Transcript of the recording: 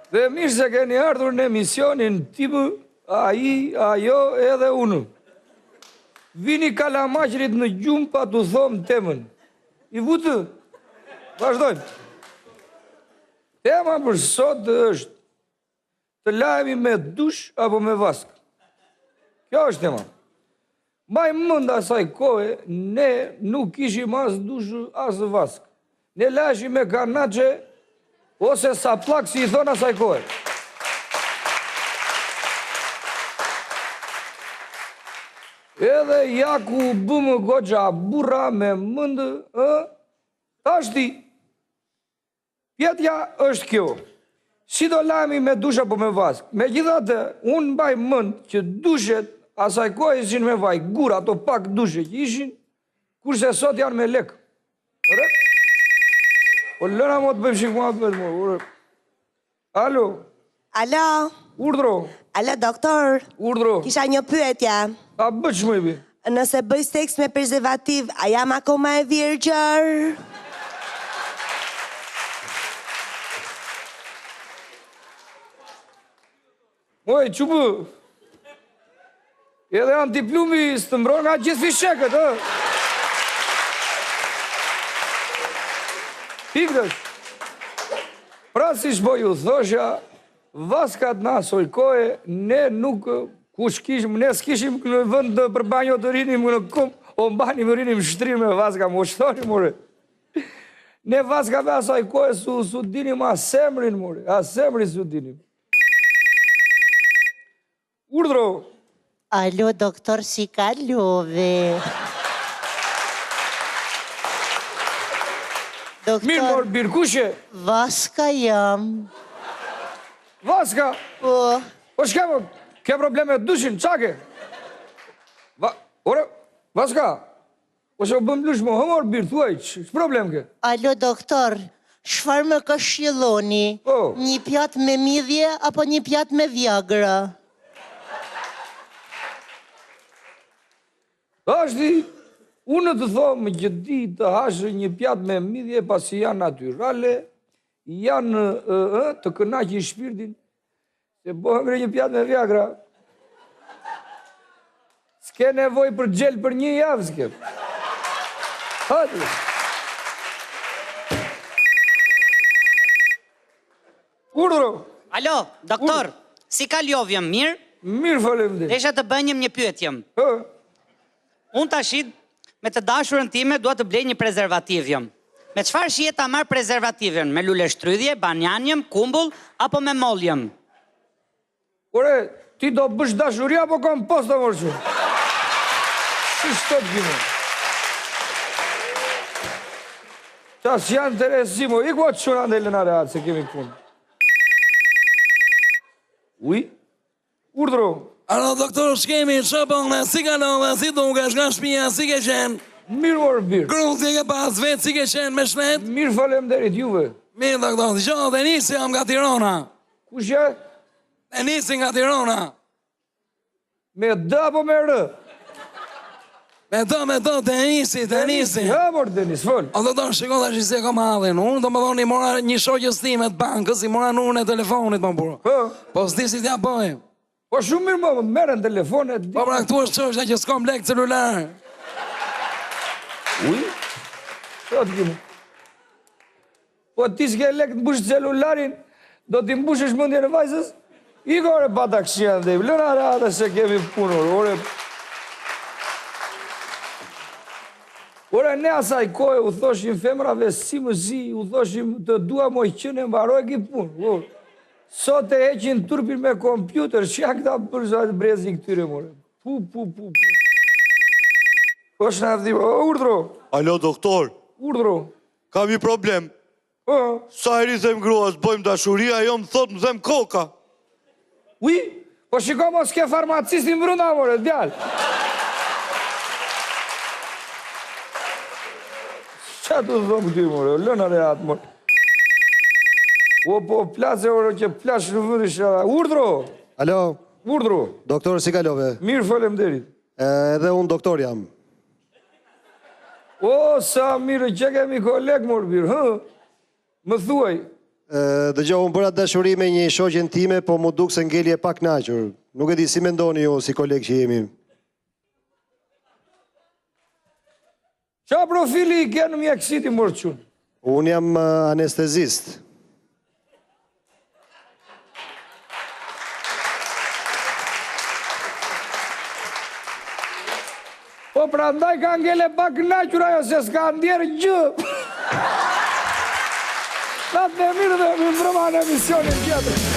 Dhe mirë se keni ardhur në emisionin tipë, aji, ajo edhe unë. Vini kalamaqrit në gjumë pa të thomë temën. I vutë, vazhdojmë. Tema për sot është të lajemi me dush apo me vask. Kjo është tema. Maj mënd asaj kohë, ne nuk ishim as dush as vask. Ne lajshim me kanache ose sa plak si i thonë asaj kohë. Edhe ja ku bëmë goxha burra me mëndë, tashti, pjetja është kjo. Si do lajmi me dush apo me vask? Me gjithate, unë mbaj mënd që dushet asaj kohë ishin me vaj, gura, ato pak dushe që ishin, kurse sot janë me lekë. O lëna mo të bëjmë shikma të më. Alo? Alo? Urdro? Alo, doktor? Urdro? Kisha një pyetje. A bëq më i bi? Nëse bëj seks me prezervativ, a jam akoma e virgjër? Moj, që bë? Edhe antiplumi së të mbron nga gjithë fisheket, Pikëtës. Pra si shpo ju thosha, vaskat në asoj kohë, ne nuk ne s'kishim në vënd të për banjo të rinim në kumë, o mbani më rinim shtrim me vaska, më shtoni, more. Ne vaskave asaj kohë su dinim a semrin, more, a semrin su dinim. Urdro. Alo, doktor, si kalove? Mirë morë birkushe. Vaska jam. Vaska? Po. Po shkemo, ke probleme të dushin, qake? Ore, vaska? Po që bëm lush mo, hëmor birë, thuaj, që problem ke? Alo, doktor, shfar më këshilloni? Një pjatë me midhje apo një pjatë me Viagra? Ashti, unë të thomë që di të hashë një pjatë me midhje pasi janë natyrale, janë të kënaqi shpirtin, se po hëngre një pjatë me Viagra. S'ke nevoj për gjel për një javë, s'ke. Hati. Urdro. Alo, doktor, si ka ljovjem, mirë? Mirë falem dhe. Desha të bënjëm një pyetjem. Unë tashit, me të dashurën time, dua të blej një prezervativjem. Me qëfar shihet ta marr prezervativjen? Me lule shtrydhje, banjanjem, kumbull, apo me moljem? Ore, ti do bësh dashuria, apo kom posta mërëshu? Si shtot gjime? Qas janë të resimo, i ku atë quna në Elenare atë, se kemi punë. Uj? Urdro? Alo, doktor, shkemi, që bëngë, si kalove, si dukesh nga shpia, si ke qenë? Mirë morë birë. Grunë si ke pas vetë, si ke qenë me shnet? Mirë falem derit, juve. Mirë, doktor, të gjohë, Denisi jam nga Tirana. Kush je? Denisi nga Tirana. Me dë apo me rë? Me do, Denisi. Ha, morë Denis, fol. O, doktor, shiko dhe që si e kom halin, unë do më dhoni, mora një shokjës time të bankës, i mora në e telefonit, më burë. Po, s'di si t'ja bëjmë. Po shumë mirë më merën telefonet. Po pra këtu është qështë që s'kom lek celular. Uj? Që të kime? Po ti s'ke lek të mbush celularin, do t'i mbushesh mëndje në vajzës? I gore pata këshia dhe i lëna rada se kemi punur. Ore, ne asaj kohë u thoshim femrave si më zi, u thoshim të dua moj qënë e mbaroj ki punë. Sot e heqin turpin me kompjuter, që ja këta përzat brezi këtyre, more. Pu. Po është në avdi, urdro. Alo, doktor. Urdro. Kam një problem. Sa heri them gruas, bëjmë dashuria, jo më thot më them koka. Uj, po shiko mos ke farmacistin brunda, more, djallë. Qa të dhëmë ty, more, lëna reat, more. O, po, plase, ore, që plash në vëndi shara. Urdro! Alo? Urdro! Doktor, si kalove? Mirë falem derit. Edhe unë doktor jam. O, sa mirë që kemi kolegë, morë birë, Më thuaj. Dëgjoj, unë bëra dashuri me një shoqen time, po mu duk se ngeli e pak knaqur. Nuk e di si mendoni ju si kolegë që jemi. Qa profili i ke në mjekësiti mërë qunë? Unë jam anestezist. Po pra ndaj ka ngele pak knaqur ajo se s'ka ndjerë gjë. Natë në mirë dhe më ndrëma në emisionin tjetër.